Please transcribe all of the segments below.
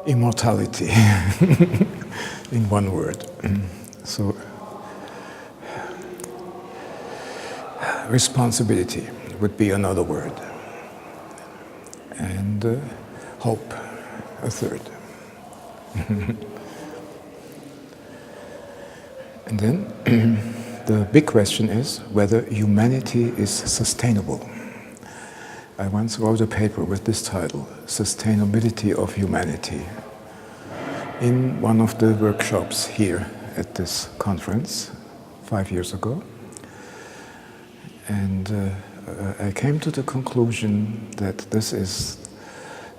Immortality, in one word. So, responsibility would be another word, and hope, a third. And then the big question is whether humanity is sustainable. I once wrote a paper with this title, Sustainability of Humanity, in one of the workshops here at this conference 5 years ago. And I came to the conclusion that this is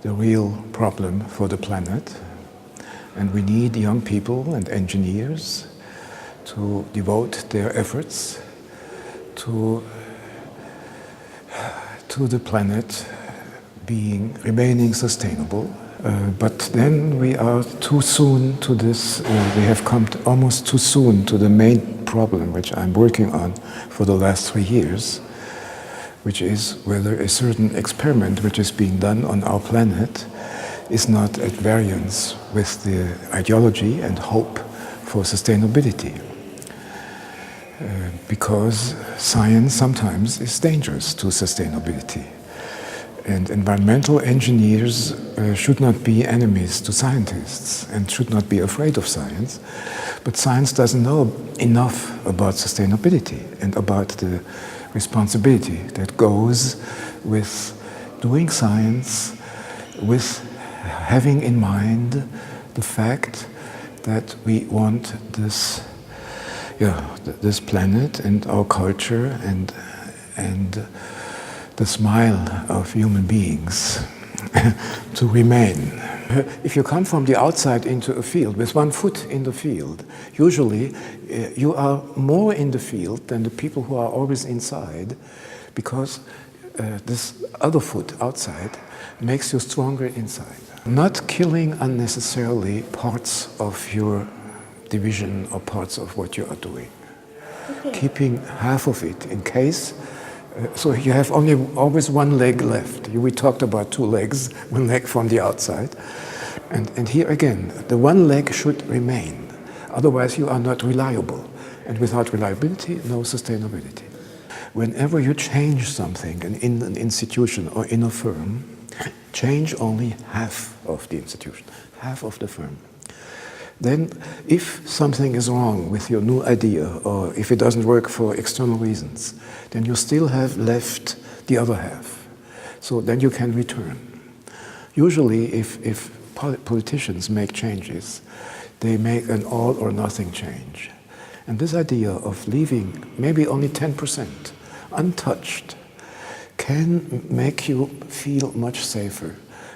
the real problem for the planet, and we need young people and engineers to devote their efforts to the planet remaining sustainable. But then we are too soon to this, we have come almost too soon to the main problem which I'm working on for the last 3 years, which is whether a certain experiment which is being done on our planet is not at variance with the ideology and hope for sustainability. Because science sometimes is dangerous to sustainability. And environmental engineers should not be enemies to scientists and should not be afraid of science. But science doesn't know enough about sustainability and about the responsibility that goes with doing science, with having in mind the fact that we want this planet and our culture and the smile of human beings to remain. If you come from the outside into a field with 1 foot in the field, usually you are more in the field than the people who are always inside, because this other foot outside makes you stronger inside. Not killing unnecessarily parts of your division or parts of what you are doing. Okay. Keeping half of it in case, so you have always 1 leg left. We talked about 2 legs, 1 leg from the outside. And here again, the 1 leg should remain. Otherwise you are not reliable. And without reliability, no sustainability. Whenever you change something in an institution or in a firm, change only half of the institution, half of the firm. Then, if something is wrong with your new idea, or if it doesn't work for external reasons, then you still have left the other half. So then you can return. Usually, if politicians make changes, they make an all or nothing change. And this idea of leaving maybe only 10% untouched can make you feel much safer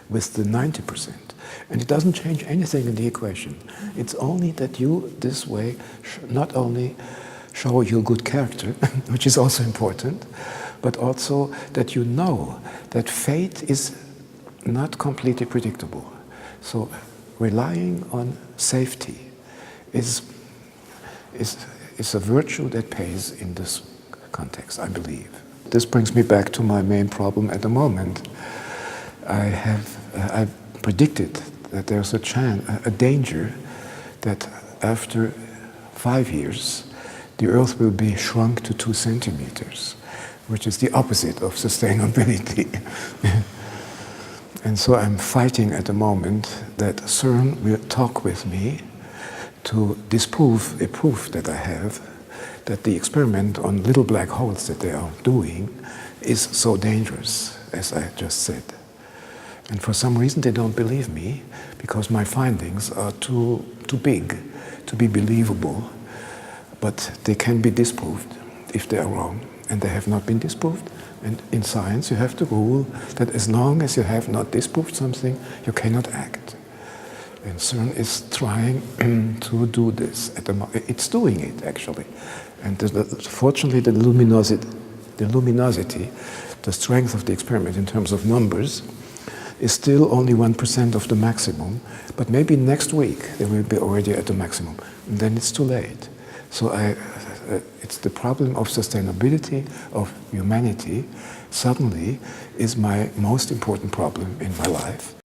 with the 90%. And it doesn't change anything in the equation. It's only that you, this way, not only show your good character, which is also important, but also that you know that fate is not completely predictable. So relying on safety is a virtue that pays in this context, I believe. This brings me back to my main problem at the moment. I predicted that there's a danger that after 5 years, the Earth will be shrunk to 2 centimeters, which is the opposite of sustainability. And so I'm fighting at the moment that CERN will talk with me to disprove a proof that I have that the experiment on little black holes that they are doing is so dangerous, as I just said. And for some reason they don't believe me, because my findings are too big to be believable. But they can be disproved if they are wrong, and they have not been disproved. And in science you have the rule that as long as you have not disproved something, you cannot act. And CERN is trying to do this. It's doing it, actually. And fortunately the luminosity, the strength of the experiment in terms of numbers, is still only 1% of the maximum, but maybe next week they will be already at the maximum, and then it's too late. So it's the problem of sustainability of humanity suddenly is my most important problem in my life.